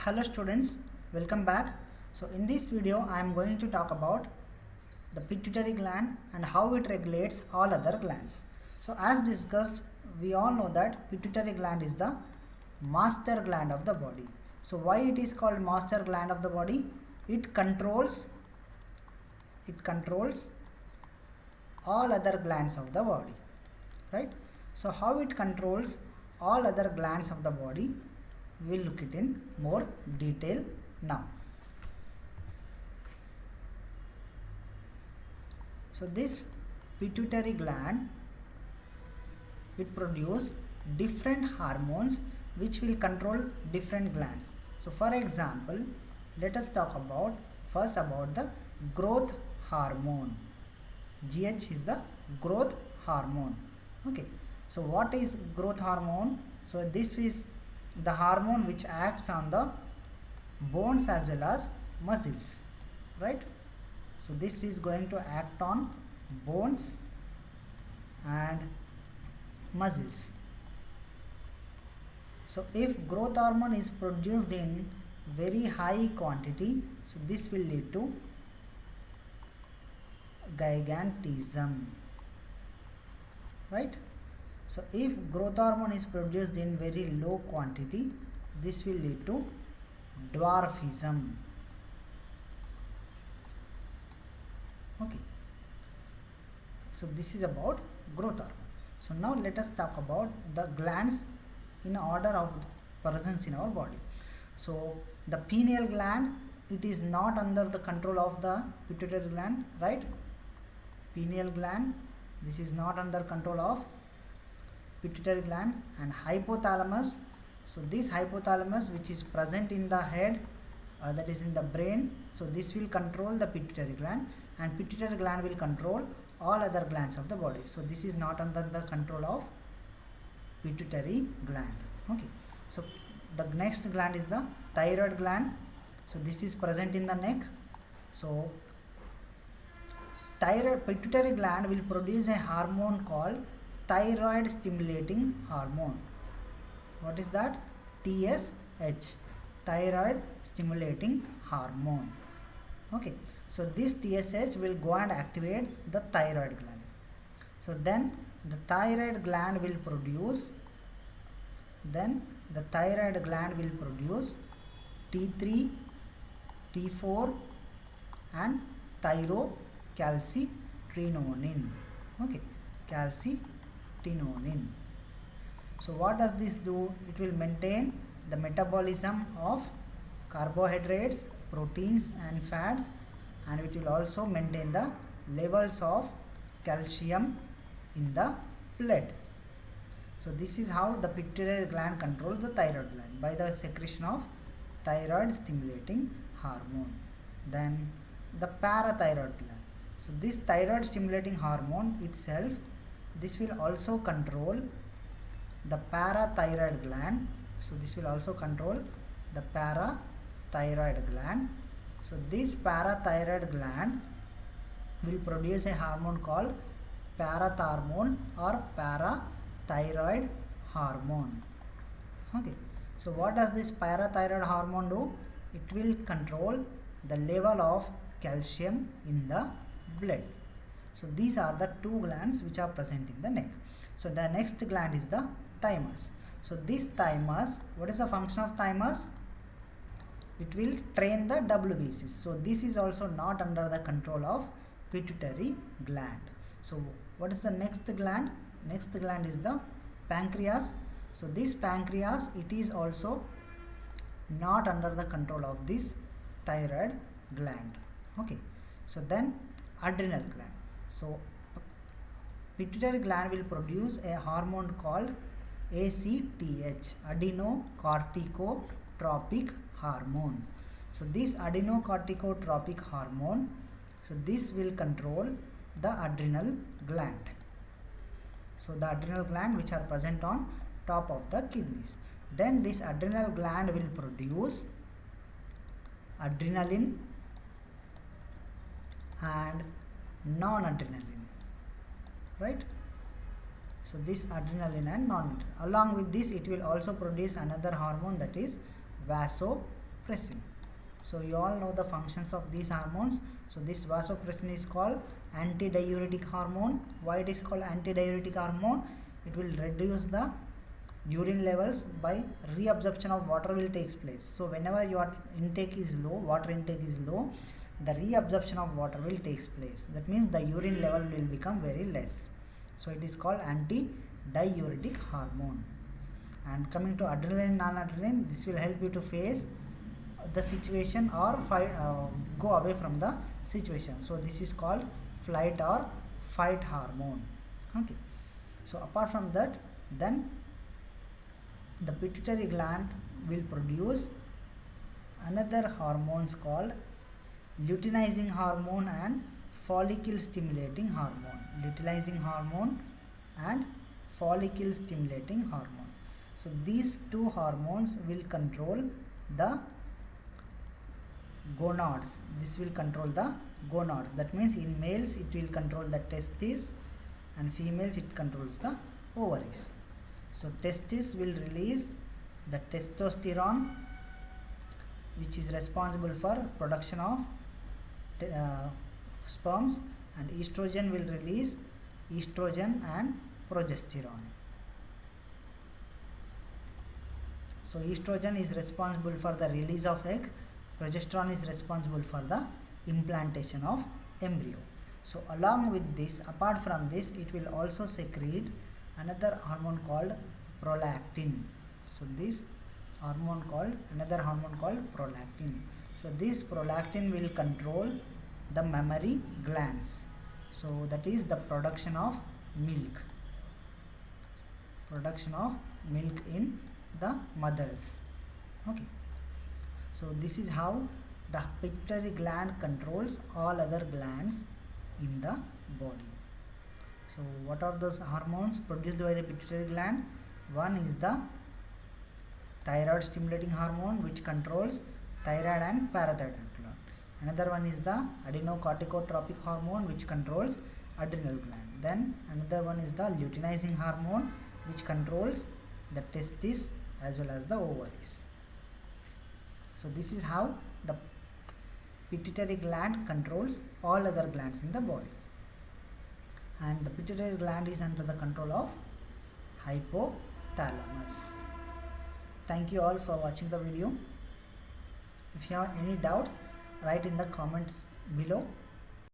Hello students, welcome back. So in this video I am going to talk about the pituitary gland and how it regulates all other glands. So as discussed, we all know that pituitary gland is the master gland of the body. So why it is called master gland of the body? It controls all other glands of the body, right? So how it controls all other glands of the body, we will look it in more detail now. So this pituitary gland, it produces different hormones which will control different glands. So for example, let us talk first about the growth hormone. GH is the growth hormone. Okay, so what is growth hormone? So this is the hormone which acts on the bones as well as muscles, right? So this is going to act on bones and muscles. So if growth hormone is produced in very high quantity, so this will lead to gigantism, right? So if growth hormone is produced in very low quantity, this will lead to dwarfism. Okay, so this is about growth hormone. So now let us talk about the glands in order of presence in our body. So the pineal gland, it is not under the control of the pituitary gland, right? Pineal gland, this is not under control of pituitary gland. And hypothalamus, so this hypothalamus which is present in the head, that is in the brain, so this will control the pituitary gland, and pituitary gland will control all other glands of the body. So this is not under the control of pituitary gland. Okay, so the next gland is the thyroid gland. So this is present in the neck. So pituitary gland will produce a hormone called thyroid stimulating hormone. What is that? TSH, thyroid stimulating hormone. Okay, so this TSH will go and activate the thyroid gland. So then the thyroid gland will produce T3, T4 and thyrocalcitonin. Okay, calcitonin. So what does this do? It will maintain the metabolism of carbohydrates, proteins and fats, and it will also maintain the levels of calcium in the blood. So this is how the pituitary gland controls the thyroid gland, by the secretion of thyroid stimulating hormone. Then the parathyroid gland. So this thyroid stimulating hormone itself, this will also control the parathyroid gland. So this will also control the parathyroid gland. So this parathyroid gland will produce a hormone called parathormone or parathyroid hormone. Okay, so what does this parathyroid hormone do? It will control the level of calcium in the blood. So these are the two glands which are present in the neck. So the next gland is the thymus. So this thymus, what is the function of thymus? It will train the WBCs. So this is also not under the control of pituitary gland. So what is the next gland? Next gland is the pancreas. So this pancreas, it is also not under the control of this thyroid gland. Okay, so then adrenal gland. So pituitary gland will produce a hormone called ACTH, adenocorticotropic hormone. So this adenocorticotropic hormone, so this will control the adrenal gland. So the adrenal gland which are present on top of the kidneys. Then this adrenal gland will produce adrenaline and non-adrenaline, right? So this adrenaline and non-adrenaline. Along with this, it will also produce another hormone, that is vasopressin. vasopressin. So you all know the functions of these hormones. So this vasopressin is called antidiuretic hormone. Why it is called antidiuretic hormone? It will reduce the urine levels by reabsorption of water will takes place. So whenever your intake is low, water intake is low, the reabsorption of water will takes place. That means the urine level will become very less. So it is called antidiuretic hormone. And coming to adrenaline, non-adrenaline, this will help you to face the situation or go away from the situation. So this is called flight or fight hormone. Okay. So apart from that, then the pituitary gland will produce another hormones called luteinizing hormone and follicle stimulating hormone. Luteinizing hormone and follicle stimulating hormone. So these two hormones will control the gonads. This will control the gonads. That means in males it will control the testes, and females it controls the ovaries. So testes will release the testosterone, which is responsible for production of sperms, and estrogen will release estrogen and progesterone. So estrogen is responsible for the release of egg, progesterone is responsible for the implantation of embryo. So along with this, apart from this, it will also secrete another hormone called prolactin. So this hormone called prolactin. So this prolactin will control the mammary glands. So that is the production of milk in the mothers. Okay. So this is how the pituitary gland controls all other glands in the body. So what are those hormones produced by the pituitary gland? One is the thyroid stimulating hormone, which controls thyroid and parathyroid gland. Another one is the adrenocorticotropic hormone, which controls adrenal gland. Then another one is the luteinizing hormone, which controls the testes as well as the ovaries. So this is how the pituitary gland controls all other glands in the body. And the pituitary gland is under the control of hypothalamus. Thank you all for watching the video. If you have any doubts, write in the comments below.